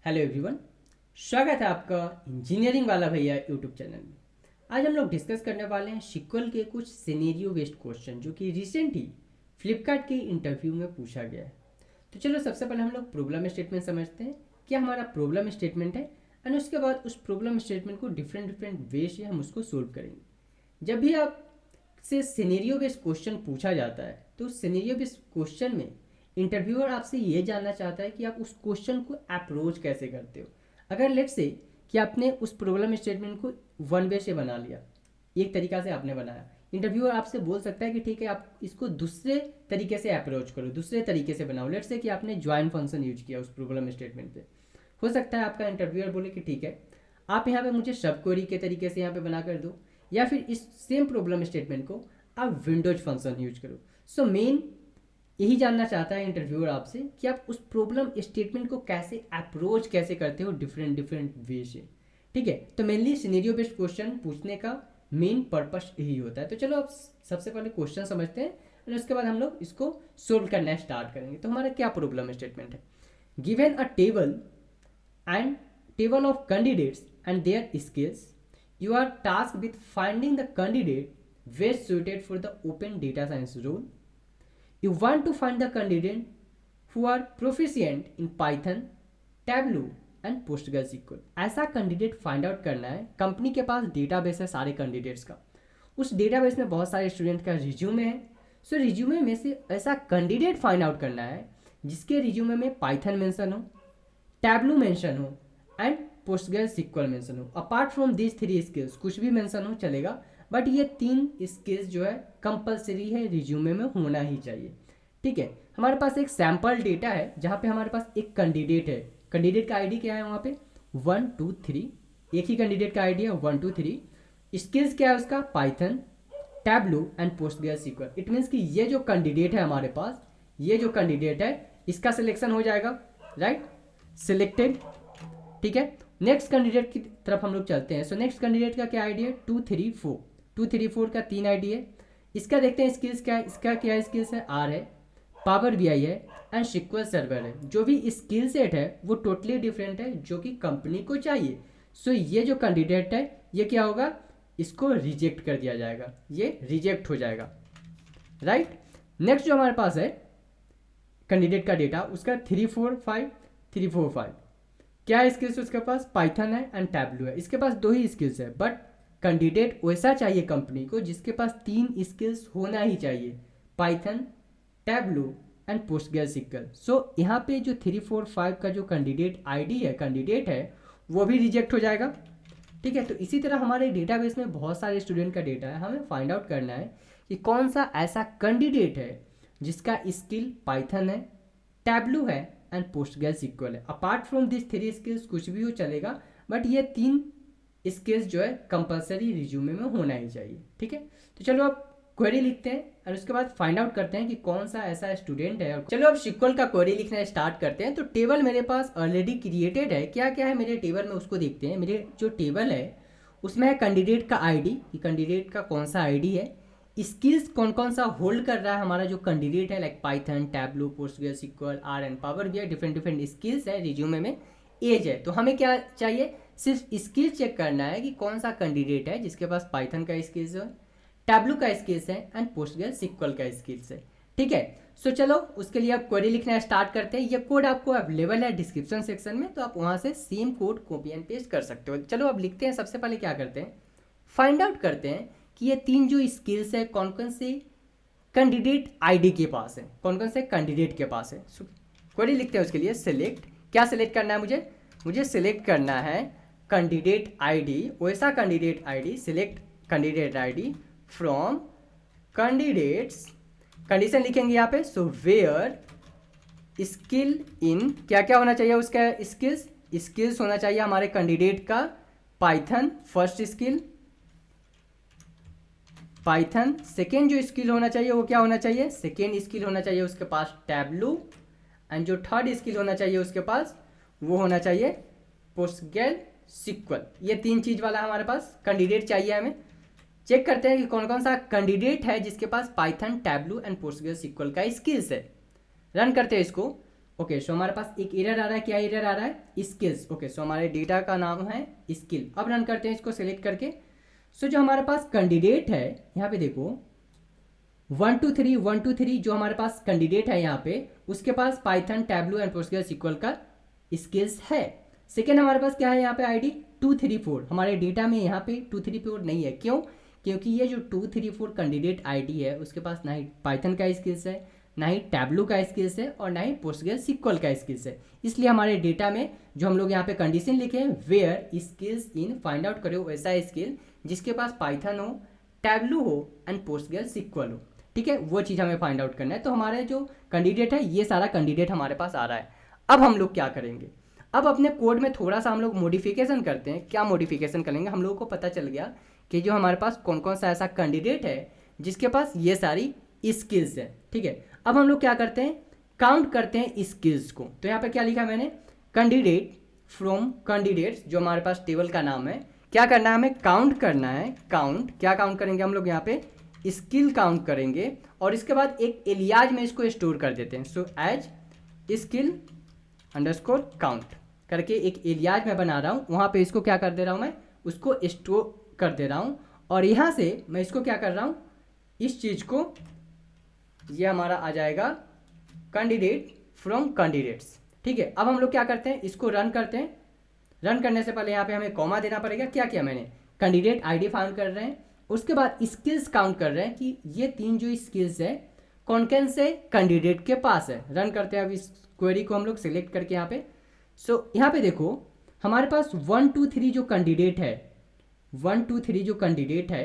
Hello everyone, स्वागत है आपका इंजीनियरिंग वाला भैया यूट्यूब चैनल में। आज हम लोग डिस्कस करने वाले हैं सिक्वल के कुछ सिनेरियो बेस्ड क्वेश्चन जो कि रिसेंट ही फ्लिपकार्ट के इंटरव्यू में पूछा गया है। तो चलो सबसे पहले हम लोग प्रॉब्लम स्टेटमेंट समझते हैं। क्या हमारा प्रॉब्लम स्टेटमेंट है एंड उसके बाद उस प्रॉब्लम स्टेटमेंट को डिफरेंट डिफरेंट वे से हम उसको सोल्व करेंगे। जब भी आपसे सिनेरियो बेस्ड क्वेश्चन पूछा जाता है तो सिनेरियो बेस्ड क्वेश्चन में इंटरव्यूअर आपसे ये जानना चाहता है कि आप उस क्वेश्चन को अप्रोच कैसे करते हो। अगर लेट्स से कि आपने उस प्रॉब्लम स्टेटमेंट को वन वे से बना लिया, एक तरीका से आपने बनाया, इंटरव्यूअर आपसे बोल सकता है कि ठीक है आप इसको दूसरे तरीके से अप्रोच करो, दूसरे तरीके से बनाओ। लेट्स से कि आपने ज्वाइन फंक्शन यूज किया उस प्रॉब्लम स्टेटमेंट पे। हो सकता है आपका इंटरव्यूअर बोले कि ठीक है आप यहाँ पे मुझे सब क्वेरी के तरीके से यहाँ पे बना कर दो, या फिर इस सेम प्रॉब्लम स्टेटमेंट को आप विंडोज फंक्शन यूज करो। सो मेन यही जानना चाहता है इंटरव्यूअर आपसे कि आप उस प्रॉब्लम स्टेटमेंट को कैसे अप्रोच कैसे करते हो डिफरेंट डिफरेंट वे से। ठीक है, तो मेनली सिनेरियो बेस्ड क्वेश्चन पूछने का मेन पर्पस यही होता है। तो चलो आप सबसे पहले क्वेश्चन समझते हैं और उसके बाद हम लोग इसको सोल्व करना स्टार्ट करेंगे। तो हमारा क्या प्रॉब्लम स्टेटमेंट है? Given a table of candidates and their skills, you are task with finding the candidate best suited for the open data science role. You want to find the candidate who are proficient in Python, Tableau and PostgreSQL. ऐसा candidate find out करना है। Company के पास database है सारे candidates का, उस database में बहुत सारे स्टूडेंट का रिज्यूमे है। सो रिज्यूमे में से ऐसा कैंडिडेट फाइंड आउट करना है जिसके रिज्यूमे में पाइथन मेंशन हो, टैबलू मेंशन हो एंड पोस्टग्रेसक्यूएल मेंशन हो। Apart from this three skills कुछ भी मेंशन हो चलेगा, बट ये तीन स्किल्स जो है कंपलसरी है, रिज्यूमे में होना ही चाहिए। ठीक है, हमारे पास एक सैम्पल डेटा है जहाँ पे हमारे पास एक कैंडिडेट है। कैंडिडेट का आईडी क्या है वहाँ पे 1 2 3, एक ही कैंडिडेट का आईडी है 1 2 3। स्किल्स क्या है उसका Python, Tableau and PostgreSQL. It means कि ये जो कैंडिडेट है हमारे पास, ये जो कैंडिडेट है इसका सिलेक्शन हो जाएगा, राइट, सिलेक्टेड। ठीक है, नेक्स्ट कैंडिडेट की तरफ हम लोग चलते हैं। सो नेक्स्ट कैंडिडेट का क्या आईडी है 2 3 4, 2 3 4 का 3 आईडी है। इसका देखते हैं स्किल्स क्या है। इसका क्या स्किल्स है, आर है, पावर बीआई है एंड सिक्वल सर्वर है। जो भी स्किल सेट है वो टोटली डिफरेंट है जो कि कंपनी को चाहिए। सो ये जो कैंडिडेट है ये क्या होगा, इसको रिजेक्ट कर दिया जाएगा, ये रिजेक्ट हो जाएगा, राइट। नेक्स्ट जो हमारे पास है कैंडिडेट का डेटा, उसका 3 4 5 3 4 5 क्या स्किल्स उसके पास पाइथन है एंड टैबलू है। इसके पास दो ही स्किल्स है, बट कैंडिडेट वैसा चाहिए कंपनी को जिसके पास तीन स्किल्स होना ही चाहिए, पाइथन, टैबलू एंड पोस्टग्रेसक्यूएल। सो यहाँ पे जो 3 4 5 का जो कैंडिडेट आईडी है, कैंडिडेट है, वो भी रिजेक्ट हो जाएगा। ठीक है, तो इसी तरह हमारे डेटाबेस में बहुत सारे स्टूडेंट का डेटा है। हमें फाइंड आउट करना है कि कौन सा ऐसा कैंडिडेट है जिसका स्किल पाइथन है, टैबलू है एंड पोस्टग्रेसक्यूएल है। Apart from this three skills कुछ भी हो चलेगा, बट ये तीन स्किल्स जो है कंपलसरी रिज्यूमे में होना ही चाहिए। ठीक है, तो चलो अब क्वेरी लिखते हैं और उसके बाद फाइंड आउट करते हैं कि कौन सा ऐसा स्टूडेंट है। चलो अब सिक्वल का क्वेरी लिखना स्टार्ट करते हैं। तो टेबल मेरे पास ऑलरेडी क्रिएटेड है। क्या क्या है मेरे टेबल में उसको देखते हैं। मेरे जो टेबल है उसमें है कैंडिडेट का आईडी, कि कैंडिडेट का कौन सा आईडी है, स्किल्स कौन कौन सा होल्ड कर रहा है हमारा जो कैंडिडेट है, like Python, Tableau, PostgreSQL, R and Power BI, different different skills है रिज्यूमे में। एज है, तो हमें क्या चाहिए, सिर्फ स्किल चेक करना है कि कौन सा कैंडिडेट है जिसके पास पाइथन का स्किल्स है, टैबलू का स्किल्स है एंड पोस्टग्रेसक्यूएल का स्किल्स है। ठीक है, सो चलो उसके लिए आप क्वेरी लिखना स्टार्ट करते हैं। ये कोड आपको अवेलेबल है डिस्क्रिप्शन सेक्शन में, तो आप वहाँ से same code copy and paste कर सकते हो। चलो अब लिखते हैं। सबसे पहले क्या करते हैं, फाइंड आउट करते हैं कि ये तीन जो स्किल्स है कौन कौन से कैंडिडेट आईडी के पास है, कौन कौन से कैंडिडेट के पास है। क्वेरी लिखते हैं उसके लिए सिलेक्ट, क्या सिलेक्ट करना है मुझे सिलेक्ट करना है कैंडिडेट आईडी, वैसा candidate ID, select candidate ID from candidates, condition लिखेंगे यहाँ पे। सो वेयर स्किल इन, क्या क्या होना चाहिए उसका स्किल्स होना चाहिए हमारे कैंडिडेट का Python, first skill Python. Second जो स्किल होना चाहिए वो क्या होना चाहिए, सेकेंड स्किल होना चाहिए उसके पास टैबलू, एंड जो थर्ड स्किल होना चाहिए उसके पास वो होना चाहिए पोस्टग्रेसक्यूएल। ये तीन चीज़ वाला हमारे पास कैंडिडेट चाहिए हमें। चेक करते हैं कि कौन कौन सा कैंडिडेट है जिसके पास पाइथन, टैबलू एंड पोस्टग्रेसक्यूएल का स्किल्स है। रन करते हैं इसको। ओके सो हमारे पास एक एरर आ रहा है, क्या एरर आ रहा है, स्किल्स। ओके सो हमारे डेटा का नाम है स्किल। अब रन करते हैं इसको सेलेक्ट करके। सो जो हमारे पास कैंडिडेट है यहाँ पे देखो 1 2 3 जो हमारे पास कैंडिडेट है यहाँ पे, उसके पास पाइथन, टैबलू एंड पोस्टग्रेसक्यूएल का स्किल्स है। सेकेंड हमारे पास क्या है यहाँ पे आईडी 2 3 4। हमारे डेटा में यहाँ पे 2 3 4 नहीं है, क्यों? क्योंकि ये जो 2 3 4 कैंडिडेट आईडी है उसके पास ना ही पाइथन का स्किल्स है, ना ही टैबलू का स्किल्स है और ना ही पोस्टग्रेसक्यूएल का स्किल्स है। इसलिए हमारे डेटा में जो हम लोग यहाँ पे कंडीशन लिखे हैं where skills in, find out करो वैसा स्किल जिसके पास पाइथन हो, टैबलू हो एंड पोस्टग्रेसक्यूएल हो। ठीक है, वो चीज़ हमें फाइंड आउट करना है। तो हमारे जो कैंडिडेट है ये सारा कैंडिडेट हमारे पास आ रहा है। अब हम लोग क्या करेंगे, अब अपने कोड में थोड़ा सा हम लोग मॉडिफिकेशन करते हैं। क्या मॉडिफिकेशन करेंगे, हम लोगों को पता चल गया कि जो हमारे पास कौन कौन सा ऐसा कैंडिडेट है जिसके पास ये सारी स्किल्स है। ठीक है, अब हम लोग क्या करते हैं, काउंट करते हैं स्किल्स को। तो यहाँ पे क्या लिखा मैंने, कैंडिडेट फ्रॉम कैंडिडेट्स, जो हमारे पास टेबल का नाम है, क्या करना है हमें, काउंट करना है। काउंट क्या काउंट करेंगे हम लोग यहाँ पे, स्किल काउंट करेंगे और इसके बाद एक एलियाज में इसको स्टोर कर देते हैं। So as skill underscore count करके एक एलियाज में बना रहा हूँ, वहाँ पे इसको क्या कर दे रहा हूँ मैं, उसको स्टोर कर दे रहा हूँ। और यहाँ से मैं इसको क्या कर रहा हूँ, इस चीज़ को, ये हमारा आ जाएगा कैंडिडेट फ्रॉम कैंडिडेट्स। ठीक है, अब हम लोग क्या करते हैं, इसको रन करते हैं। रन करने से पहले यहाँ पे हमें कॉमा देना पड़ेगा। क्या किया मैंने, कैंडिडेट आईडी फाउंड कर रहे हैं, उसके बाद स्किल्स काउंट कर रहे हैं कि ये 3 जो स्किल्स है कौन कौन से कैंडिडेट के पास है। रन करते हैं अब इस क्वेरी को हम लोग सिलेक्ट करके यहाँ पे। सो यहाँ पे देखो हमारे पास 1 2 3 जो कैंडिडेट है, 1 2 3 जो कैंडिडेट है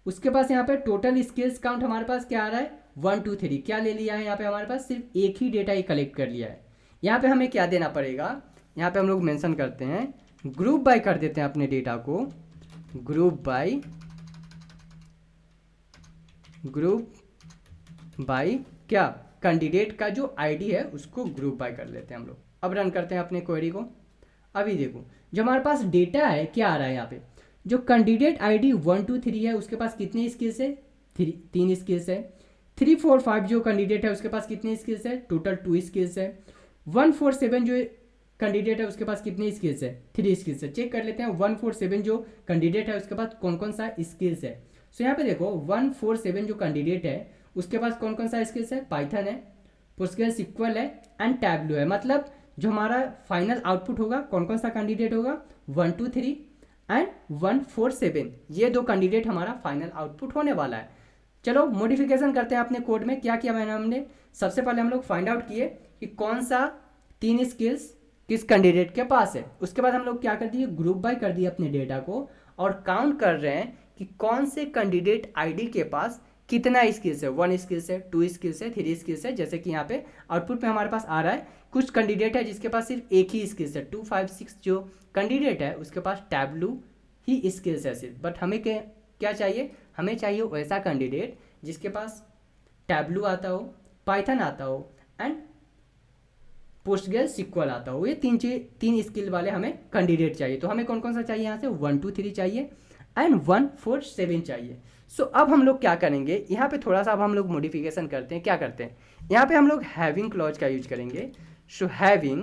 उसके पास यहाँ पे टोटल स्किल्स काउंट हमारे पास क्या आ रहा है, 1 2 3। क्या ले लिया है यहाँ पे, हमारे पास सिर्फ एक ही डेटा ही कलेक्ट कर लिया है। यहाँ पे हमें क्या देना पड़ेगा, यहाँ पे हम लोग मेंशन करते हैं, ग्रुप बाय कर देते हैं अपने डेटा को, ग्रुप बाय क्या, कैंडिडेट का जो आईडी है उसको ग्रुप बाय कर लेते हैं हम लोग। अब रन करते हैं अपने क्वेरी को। अभी देखो जो हमारे पास डेटा है क्या आ रहा है यहाँ पे, जो कैंडिडेट आईडी 1 2 3 है उसके पास कितने स्किल्स है, 3 स्किल्स है। 3 4 5 जो कैंडिडेट है उसके पास कितने स्किल्स है, टोटल 2 स्किल्स है। 1 4 7 जो कैंडिडेट है उसके पास कितने स्किल्स है, 3 स्किल्स है। चेक कर लेते हैं 1 4 7 जो कैंडिडेट है उसके पास कौन कौन सा स्किल्स है। सो यहाँ पे देखो 1 4 7 जो कैंडिडेट है उसके पास कौन कौन सा स्किल्स है, पाइथन है, पोस्टग्रेसक्यूएल है एंड टैबलू है। मतलब जो हमारा फाइनल आउटपुट होगा कौन कौन सा कैंडिडेट होगा, 1 2 3 एंड 1 4 7, ये 2 कैंडिडेट हमारा फाइनल आउटपुट होने वाला है। चलो मॉडिफिकेशन करते हैं अपने कोड में। क्या किया मैंने, हमने सबसे पहले हम लोग फाइंड आउट किए कि कौन सा 3 स्किल्स किस कैंडिडेट के पास है। उसके बाद हम लोग क्या कर दिए, ग्रुप बाय कर दिए अपने डेटा को और काउंट कर रहे हैं कि कौन से कैंडिडेट आईडी के पास कितना स्किल्स है, 1 स्किल्स है, 2 स्किल्स है, 3 स्किल्स है। जैसे कि यहाँ पे आउटपुट में हमारे पास आ रहा है कुछ कैंडिडेट है जिसके पास सिर्फ एक ही स्किल्स है। 2 5 6 जो कैंडिडेट है उसके पास टैबलू ही स्किल्स है सिर्फ। बट हमें क्या चाहिए, हमें चाहिए वैसा कैंडिडेट जिसके पास टैबलू आता हो, पाइथन आता हो एंड पोस्टग्रेसक्यूएल आता हो। ये 3 स्किल वाले हमें कैंडिडेट चाहिए। तो हमें कौन कौन सा चाहिए, यहाँ से 1 2 3 चाहिए एंड 1 4 7 चाहिए। सो अब हम लोग क्या करेंगे, यहाँ पे थोड़ा सा अब हम लोग मॉडिफिकेशन करते हैं। क्या करते हैं, यहाँ पे हम लोग हैविंग क्लॉज का यूज करेंगे। सो हैविंग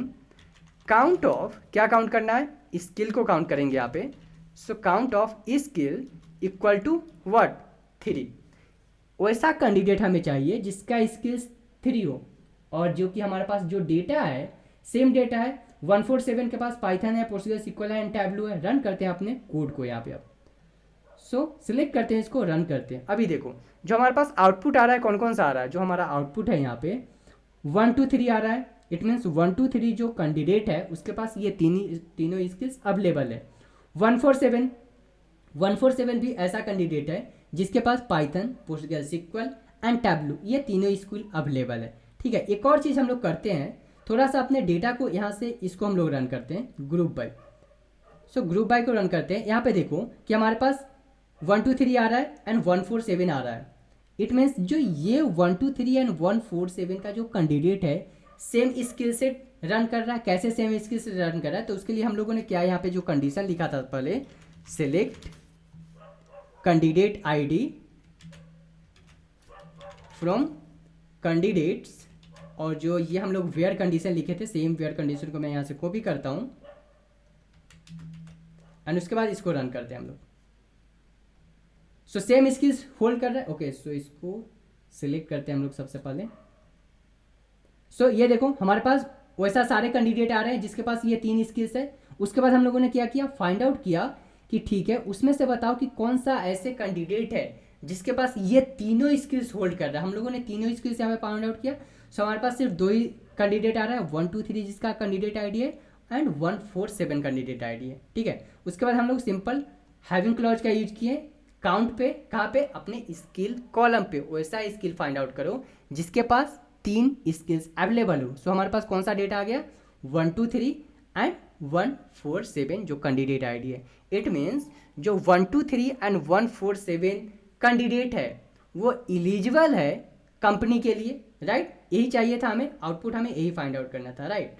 काउंट ऑफ, क्या काउंट करना है, स्किल को काउंट करेंगे यहाँ पे। So count of skill equal to what, 3। वैसा कैंडिडेट हमें चाहिए जिसका स्किल्स 3 हो और जो कि हमारे पास जो डेटा है सेम डेटा है। 1 4 7 के पास पाइथन है, पोस्टग्रेसक्यूएल है एंड टैबलू है। रन करते हैं अपने कोड को यहाँ पे। अब सिलेक्ट करते हैं इसको, रन करते हैं। अभी देखो जो हमारे पास आउटपुट आ रहा है कौन कौन सा आ रहा है, जो हमारा आउटपुट है यहाँ पे 1 2 3 आ रहा है। इट मीन्स 1 2 3 जो कैंडिडेट है उसके पास ये तीनों स्किल्स अवेलेबल है। 1 4 7 भी ऐसा कैंडिडेट है जिसके पास पाइथन, पोस्टग्रेसक्यूएल एंड टैबलू ये तीनों स्किल अवेलेबल है। ठीक है, एक और चीज़ हम लोग करते हैं, थोड़ा सा अपने डेटा को यहाँ से इसको हम लोग रन करते हैं group by. So group by को रन करते हैं। यहाँ पे देखो कि हमारे पास 1 2 3 आ रहा है एंड 1 4 7 आ रहा है। इट मीन्स जो ये 1 2 3 एंड 1 4 7 का जो कैंडिडेट है सेम स्किल से रन कर रहा है। कैसे सेम स्किल से रन कर रहा है, तो उसके लिए हम लोगों ने क्या यहाँ पे जो कंडीशन लिखा था पहले, select candidate ID from candidates और जो ये हम लोग वेयर कंडीशन लिखे थे, सेम वेयर कंडीशन को मैं यहाँ से कॉपी करता हूँ एंड उसके बाद इसको रन करते हैं हम लोग। सो सेम स्किल्स होल्ड कर रहे हैं। ओके, सो इसको सिलेक्ट करते हैं हम लोग सबसे पहले। सो ये देखो हमारे पास वैसा सारे कैंडिडेट आ रहे हैं जिसके पास ये 3 स्किल्स है। उसके बाद हम लोगों ने क्या किया, फाइंड आउट किया कि ठीक है उसमें से बताओ कि कौन सा ऐसे कैंडिडेट है जिसके पास ये तीनों स्किल्स होल्ड कर रहा है। हम लोगों ने तीनों स्किल्स यहाँ पे फाइंड आउट किया। सो हमारे पास सिर्फ 2 ही कैंडिडेट आ रहा है, 1 2 3 जिसका कैंडिडेट आईडी है एंड 1 4 7 कैंडिडेट आईडी है। ठीक है, उसके बाद हम लोग सिंपल हैविंग क्लॉज का यूज किए काउंट पे, कहाँ पे, अपने स्किल कॉलम पे। वैसा स्किल फाइंड आउट करो जिसके पास 3 स्किल्स अवेलेबल हो। सो हमारे पास कौन सा डेटा आ गया, 1 2 3 एंड 1 4 7 जो कैंडिडेट आईडी है। इट मीन्स जो 1 2 3 एंड 1 4 7 कैंडिडेट है वो एलिजिबल है कंपनी के लिए, राइट। यही चाहिए था हमें, आउटपुट हमें यही फाइंड आउट करना था, राइट।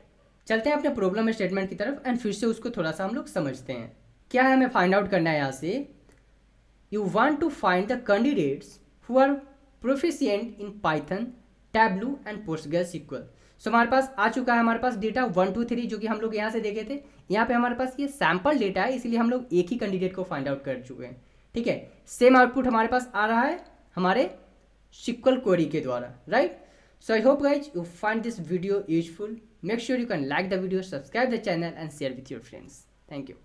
चलते हैं अपने प्रॉब्लम स्टेटमेंट की तरफ एंड फिर से उसको थोड़ा सा हम लोग समझते हैं। क्या है हमें फाइंड आउट करना है यहाँ से, you want to find the candidates who are proficient in Python, Tableau and PostgreSQL. So हमारे पास आ चुका है हमारे पास डेटा 1 2 3 जो कि हम लोग यहाँ से देखे थे। यहाँ पे हमारे पास ये सैम्पल डेटा है, इसलिए हम लोग एक ही कैंडिडेट को फाइंड आउट कर चुके हैं। ठीक है, सेम आउटपुट हमारे पास आ रहा है हमारे SQL क्वेरी के द्वारा, right. So I hope guys you find this video useful. Make sure you can like the video, subscribe the channel and share with your friends. Thank you.